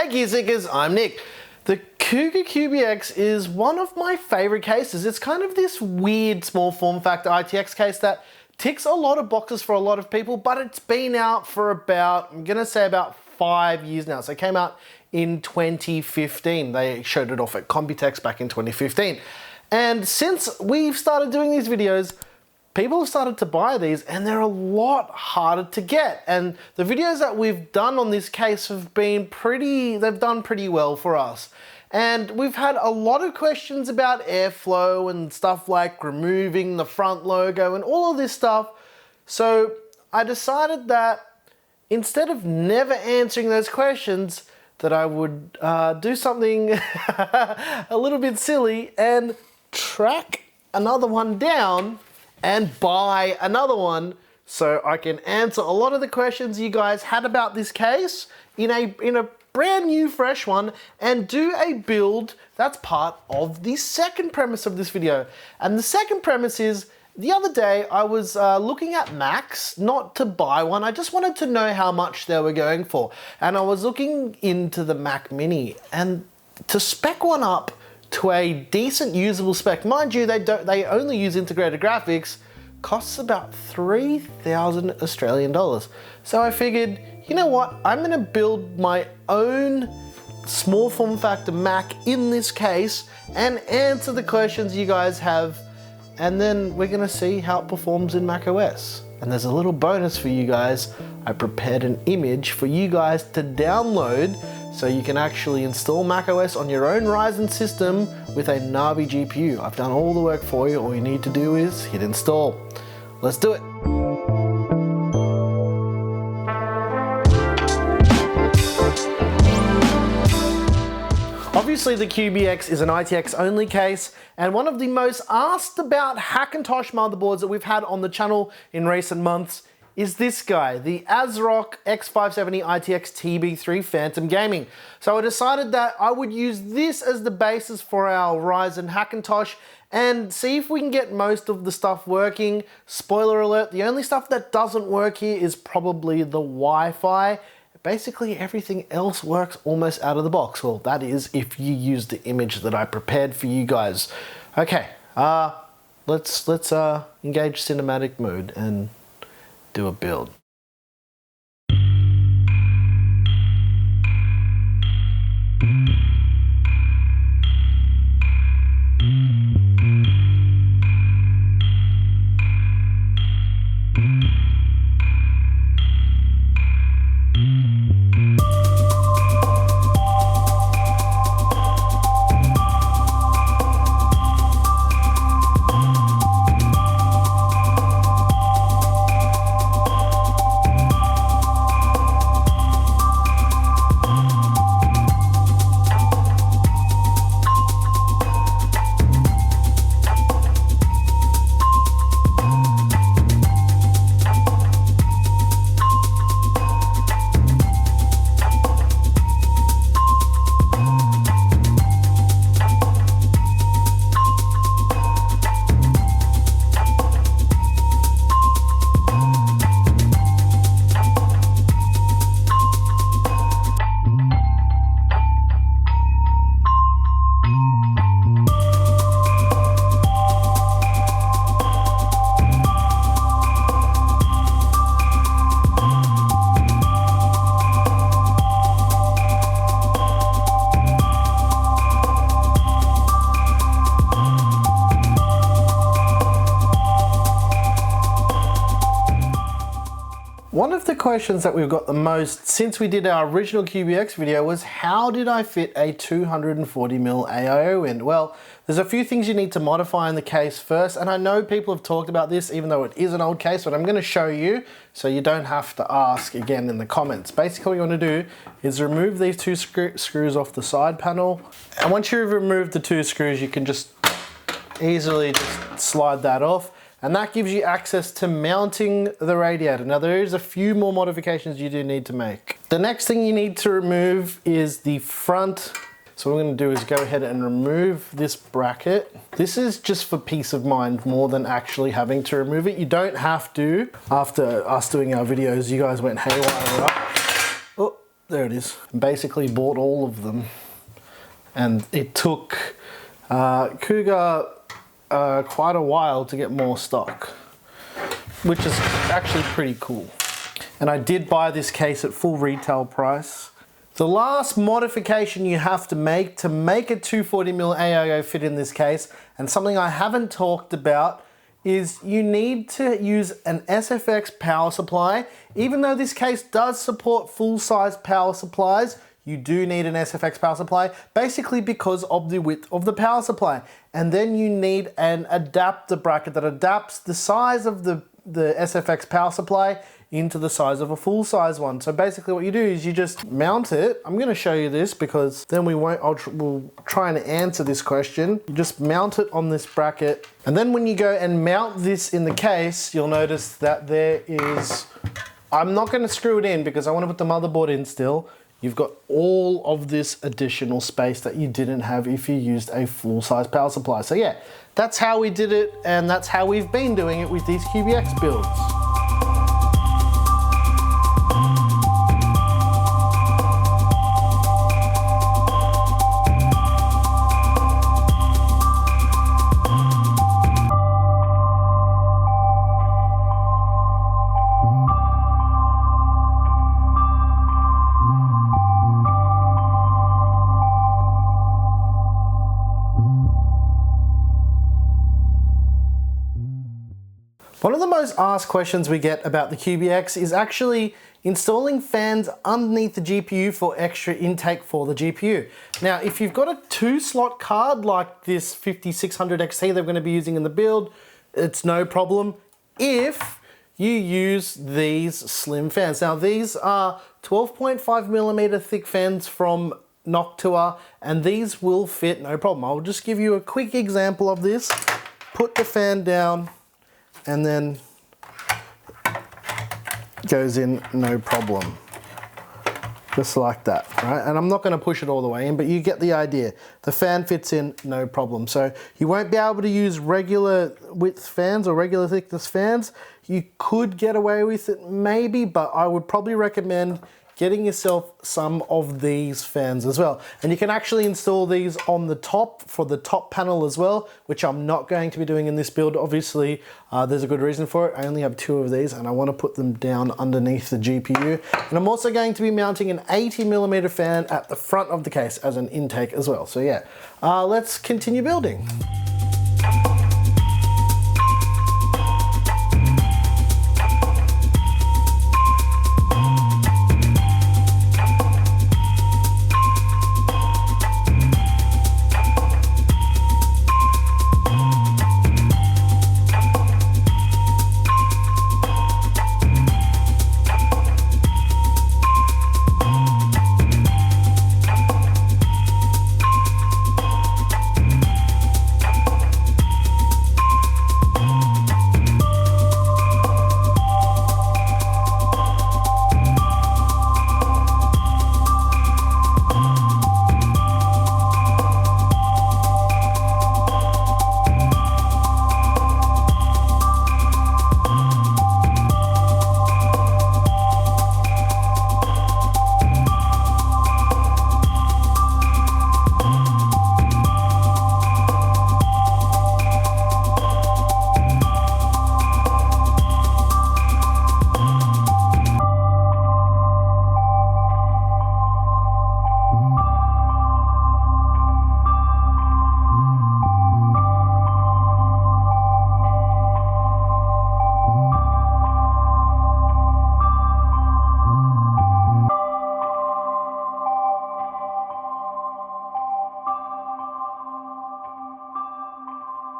Gear Seekers, I'm Nick. The Cougar QBX is one of my favorite cases. It's kind of this weird small form factor ITX case that ticks a lot of boxes for a lot of people, but it's been out for about, I'm gonna say about 5 years now. So it came out in 2015. They showed it off at Computex back in 2015. And since we've started doing these videos, people have started to buy these and they're a lot harder to get. And the videos that we've done on this case have been they've done pretty well for us. And we've had a lot of questions about airflow and stuff like removing the front logo and all of this stuff. So I decided that instead of never answering those questions, that I would do something a little bit silly and track another one down and buy another one so I can answer a lot of the questions you guys had about this case in a brand new fresh one and do a build that's part of the second premise of this video. And the second premise is, the other day I was looking at Macs, not to buy one, I just wanted to know how much they were going for. And I was looking into the Mac Mini, and to spec one up to a decent usable spec, mind you, they only use integrated graphics, costs about 3,000 Australian dollars. So I figured, you know what, I'm gonna build my own small form factor Mac in this case and answer the questions you guys have, and then we're gonna see how it performs in macOS. And there's a little bonus for you guys. I prepared an image for you guys to download so you can actually install macOS on your own Ryzen system with a Navi GPU. I've done all the work for you. All you need to do is hit install. Let's do it. Obviously the QBX is an ITX only case, and one of the most asked about Hackintosh motherboards that we've had on the channel in recent months is this guy, the ASRock X570 ITX TB3 Phantom Gaming. So I decided that I would use this as the basis for our Ryzen Hackintosh and see if we can get most of the stuff working. Spoiler alert, the only stuff that doesn't work here is probably the Wi-Fi. Basically everything else works almost out of the box. Well, that is if you use the image that I prepared for you guys. Okay, let's engage cinematic mode and do a build. One of the questions that we've got the most since we did our original QBX video was, how did I fit a 240mm AIO in? Well, there's a few things you need to modify in the case first, and I know people have talked about this even though it is an old case, but I'm going to show you so you don't have to ask again in the comments. Basically what you want to do is remove these two screws off the side panel, and once you've removed the two screws you can just easily just slide that off. And that gives you access to mounting the radiator. Now there is a few more modifications you do need to make. The next thing you need to remove is the front. So what we're gonna do is go ahead and remove this bracket. This is just for peace of mind more than actually having to remove it. You don't have to. After us doing our videos, you guys went haywire. Oh, there it is. Basically bought all of them. And it took Cougar quite a while to get more stock, which is actually pretty cool. And I did buy this case at full retail price. The last modification you have to make a 240mm AIO fit in this case, and something I haven't talked about, is you need to use an Sfx power supply. Even though this case does support full-size power supplies, you do need an Sfx power supply, basically because of the width of the power supply. And then you need an adapter bracket that adapts the size of the Sfx power supply into the size of a full-size one. So basically what you do is you just mount it. I'm gonna show you this because then we'll try and answer this question. You just mount it on this bracket. And then when you go and mount this in the case, you'll notice that there is, I'm not gonna screw it in because I wanna put the motherboard in still. You've got all of this additional space that you didn't have if you used a full-size power supply. So yeah, that's how we did it, and that's how we've been doing it with these QBX builds. One of the most asked questions we get about the QBX is actually installing fans underneath the GPU for extra intake for the GPU. Now, if you've got a 2-slot card like this 5600 XT they're going to be using in the build, it's no problem if you use these slim fans. Now, these are 12.5mm thick fans from Noctua, and these will fit no problem. I'll just give you a quick example of this. Put the fan down, and then goes in no problem. Just like that, right? And I'm not gonna push it all the way in, but you get the idea. The fan fits in no problem. So you won't be able to use regular width fans or regular thickness fans. You could get away with it maybe, but I would probably recommend getting yourself some of these fans as well. And you can actually install these on the top for the top panel as well, which I'm not going to be doing in this build. Obviously, there's a good reason for it. I only have 2 of these and I want to put them down underneath the GPU. And I'm also going to be mounting an 80mm fan at the front of the case as an intake as well. So yeah, let's continue building.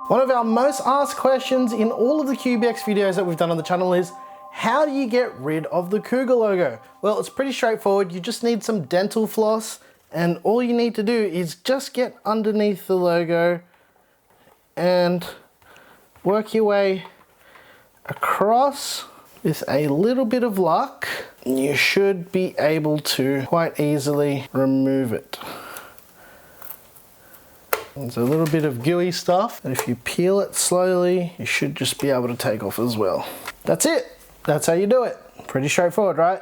One of our most asked questions in all of the QBX videos that we've done on the channel is, how do you get rid of the Cougar logo? Well, it's pretty straightforward. You just need some dental floss, and all you need to do is just get underneath the logo and work your way across. With a little bit of luck, you should be able to quite easily remove it. There's a little bit of gooey stuff, and if you peel it slowly, you should just be able to take off as well. That's it. That's how you do it. Pretty straightforward, right?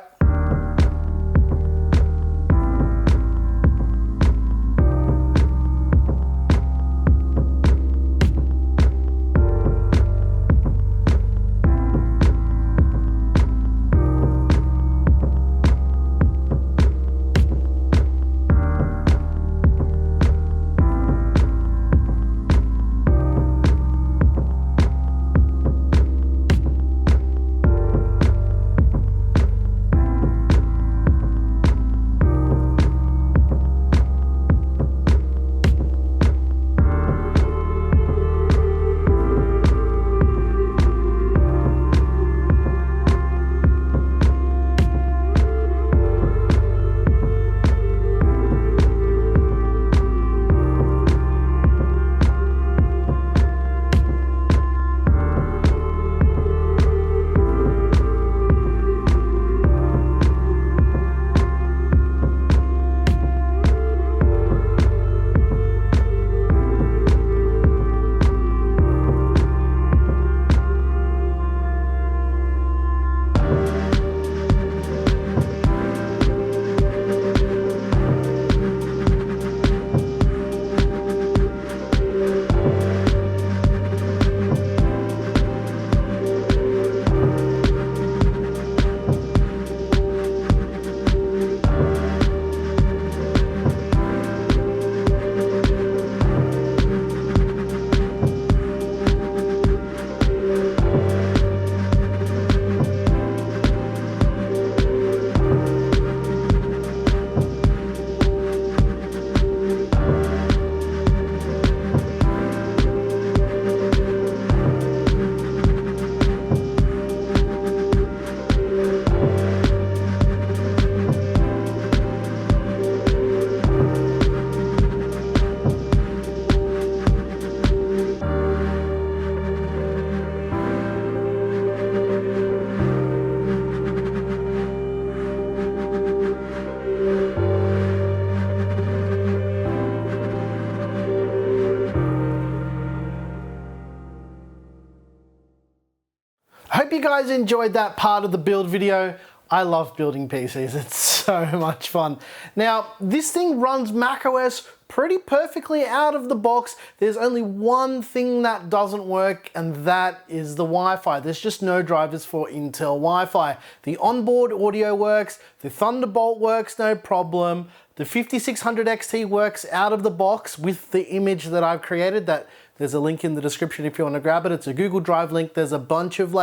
you guys enjoyed that part of the build video. I love building PCs, it's so much fun. Now, this thing runs macOS pretty perfectly out of the box. There's only one thing that doesn't work, and that is the Wi-Fi. There's just no drivers for Intel Wi-Fi. The onboard audio works, the Thunderbolt works no problem, the 5600 XT works out of the box with the image that I've created. That there's a link in the description if you want to grab it. It's a Google Drive link. There's a bunch of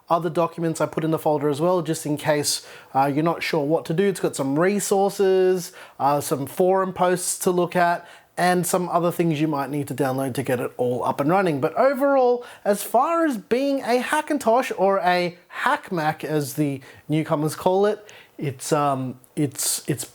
other documents I put in the folder as well, just in case you're not sure what to do. It's got some resources, some forum posts to look at, and some other things you might need to download to get it all up and running. But overall, as far as being a Hackintosh, or a Hack Mac as the newcomers call it, it's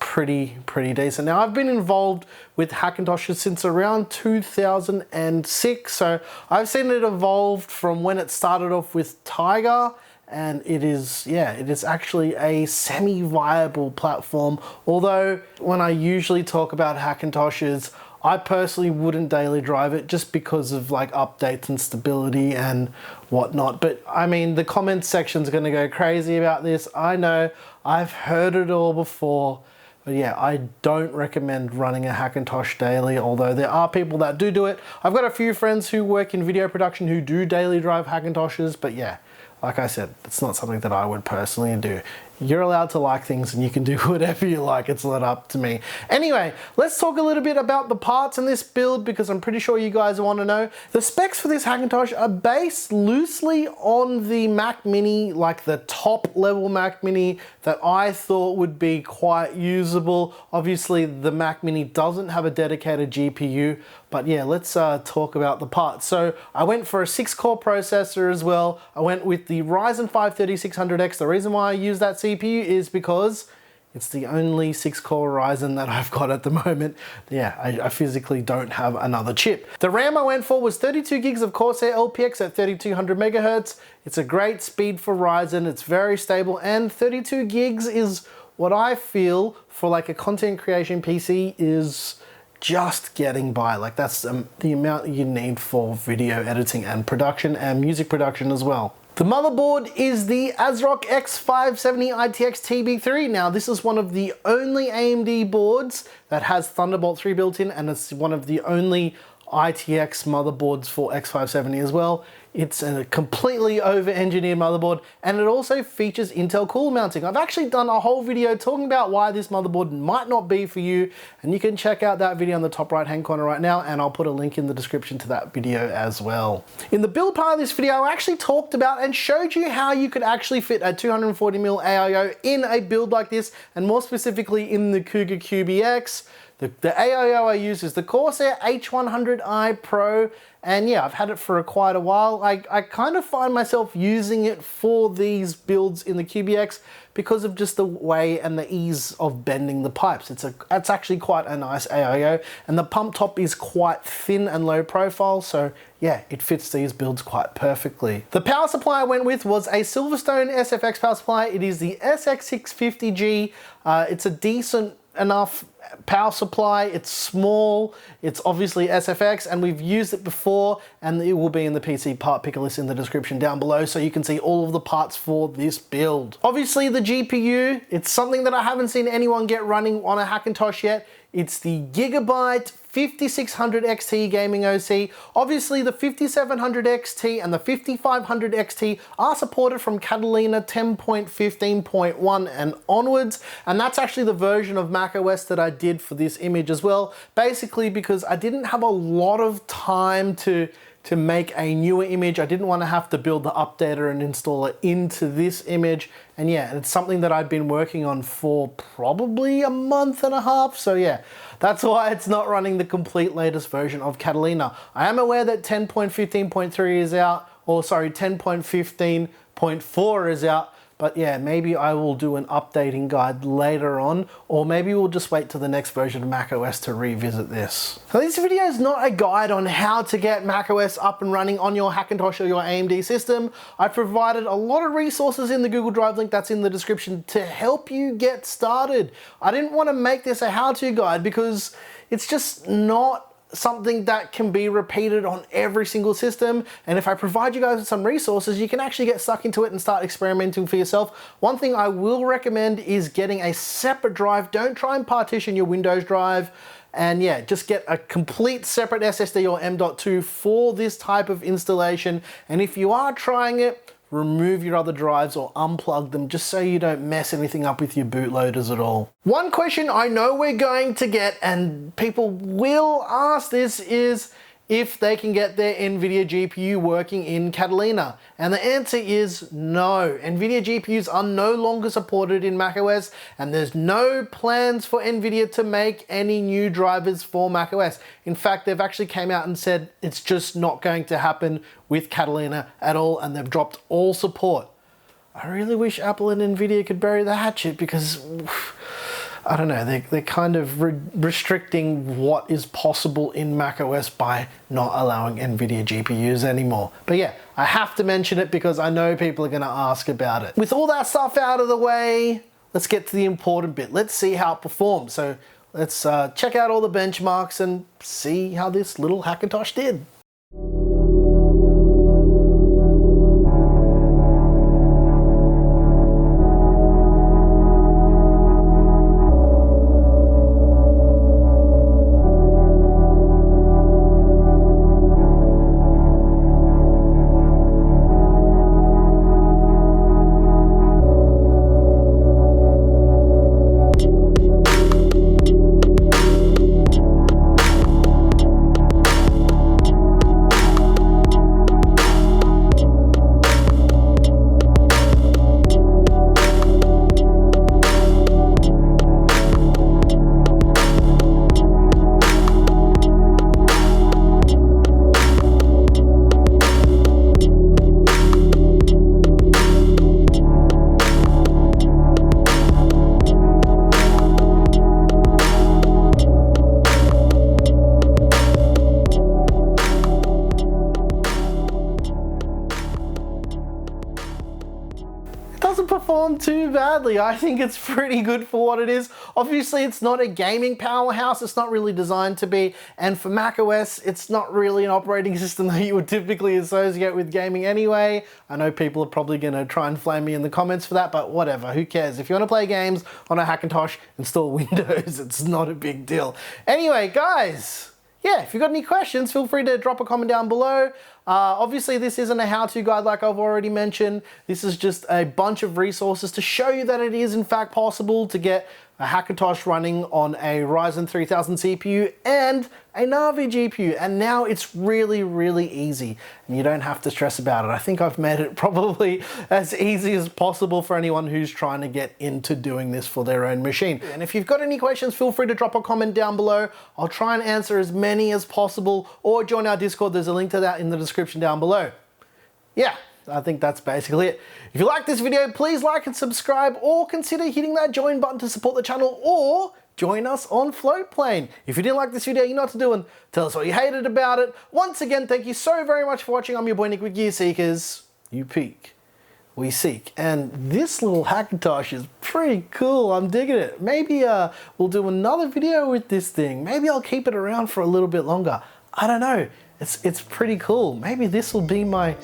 pretty decent. Now, I've been involved with Hackintoshes since around 2006, so I've seen it evolve from when it started off with Tiger, and it is actually a semi-viable platform. Although when I usually talk about Hackintoshes, I personally wouldn't daily drive it just because of updates and stability and whatnot. But I mean, the comments section's gonna go crazy about this. I know, I've heard it all before. But yeah, I don't recommend running a Hackintosh daily, although there are people that do it. I've got a few friends who work in video production who do daily drive Hackintoshes, but yeah, like I said, it's not something that I would personally do. You're allowed to like things and you can do whatever you like. It's not up to me. Anyway, let's talk a little bit about the parts in this build, because I'm pretty sure you guys want to know. The specs for this Hackintosh are based loosely on the Mac Mini, the top level Mac Mini that I thought would be quite usable. Obviously, the Mac Mini doesn't have a dedicated GPU, but yeah, let's talk about the parts. So I went for a 6-core processor as well. I went with the Ryzen 5 3600X. The reason why I use that CPU is because it's the only 6-core Ryzen that I've got at the moment. Yeah, I physically don't have another chip. The RAM I went for was 32 gigs of Corsair LPX at 3200 megahertz. It's a great speed for Ryzen. It's very stable, and 32 gigs is what I feel for a content creation PC is just getting by. That's the amount you need for video editing and production, and music production as well. The motherboard is the ASRock X570 ITX TB3. Now, this is one of the only AMD boards that has Thunderbolt 3 built in, and it's one of the only ITX motherboards for X570 as well. It's a completely over-engineered motherboard, and it also features Intel cool mounting. I've actually done a whole video talking about why this motherboard might not be for you, and you can check out that video in the top right-hand corner right now, and I'll put a link in the description to that video as well. In the build part of this video, I actually talked about and showed you how you could actually fit a 240mm AIO in a build like this, and more specifically in the Cougar QBX. The AIO I use is the Corsair H100i Pro, and yeah, I've had it for quite a while. I kind of find myself using it for these builds in the QBX because of just the way and the ease of bending the pipes. It's actually quite a nice AIO, and the pump top is quite thin and low profile, so yeah, it fits these builds quite perfectly. The power supply I went with was a Silverstone Sfx Power Supply. It is the SX650G. It's a decent enough power supply. It's small, it's obviously SFX, and we've used it before, and it will be in the PC part picker list in the description down below, so you can see all of the parts for this build. Obviously the GPU, it's something that I haven't seen anyone get running on a Hackintosh yet. It's the Gigabyte 5600 XT gaming OC. Obviously the 5700 XT and the 5500 XT are supported from Catalina 10.15.1 and onwards, and that's actually the version of macOS that I did for this image as well, basically because I didn't have a lot of time to make a newer image. I didn't want to have to build the updater and install it into this image. And yeah, it's something that I've been working on for probably a month and a half. So yeah, that's why it's not running the complete latest version of Catalina. I am aware that 10.15.3 is out, or sorry, 10.15.4 is out. But yeah, maybe I will do an updating guide later on, or maybe we'll just wait till the next version of macOS to revisit this. So this video is not a guide on how to get macOS up and running on your Hackintosh or your AMD system. I've provided a lot of resources in the Google Drive link that's in the description to help you get started. I didn't want to make this a how-to guide because it's just not something that can be repeated on every single system. And if I provide you guys with some resources, you can actually get stuck into it and start experimenting for yourself. One thing I will recommend is getting a separate drive. Don't try and partition your Windows drive. And yeah, just get a complete separate SSD or M.2 for this type of installation. And if you are trying it, remove your other drives or unplug them just so you don't mess anything up with your bootloaders at all. One question I know we're going to get, and people will ask this, is if they can get their NVIDIA GPU working in Catalina. And the answer is no. NVIDIA GPUs are no longer supported in macOS, and there's no plans for NVIDIA to make any new drivers for macOS. In fact, they've actually came out and said it's just not going to happen with Catalina at all, and they've dropped all support. I really wish Apple and NVIDIA could bury the hatchet, because I don't know, they're kind of restricting what is possible in macOS by not allowing NVIDIA GPUs anymore. But yeah, I have to mention it because I know people are gonna ask about it. With all that stuff out of the way, let's get to the important bit. Let's see how it performs. So let's check out all the benchmarks and see how this little Hackintosh did. Doesn't perform too badly. I think it's pretty good for what it is. Obviously, it's not a gaming powerhouse. It's not really designed to be. And for macOS, it's not really an operating system that you would typically associate with gaming anyway. I know people are probably going to try and flame me in the comments for that, but whatever, who cares? If you want to play games on a Hackintosh, install Windows. It's not a big deal. Anyway, guys, yeah, if you've got any questions, feel free to drop a comment down below. Obviously, this isn't a how-to guide like I've already mentioned. This is just a bunch of resources to show you that it is in fact possible to get a Hackintosh running on a Ryzen 3000 CPU and a Navi GPU. And now it's really, really easy and you don't have to stress about it. I think I've made it probably as easy as possible for anyone who's trying to get into doing this for their own machine. And if you've got any questions, feel free to drop a comment down below. I'll try and answer as many as possible, or join our Discord. There's a link to that in the description down below. Yeah, I think that's basically it. If you like this video, please like and subscribe, or consider hitting that join button to support the channel, or join us on FLOATPLANE. If you didn't like this video, you know what to do, and tell us what you hated about it. Once again, thank you so very much for watching. I'm your boy Nick with Gear Seekers. You peek, we seek. And this little Hackintosh is pretty cool. I'm digging it. Maybe we'll do another video with this thing. Maybe I'll keep it around for a little bit longer. I don't know. It's pretty cool. Maybe this will be my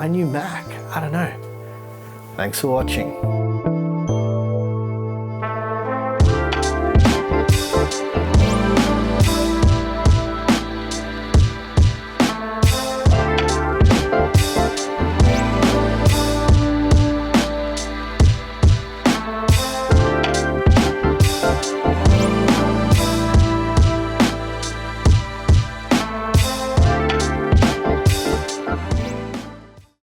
new Mac. I don't know. Thanks for watching.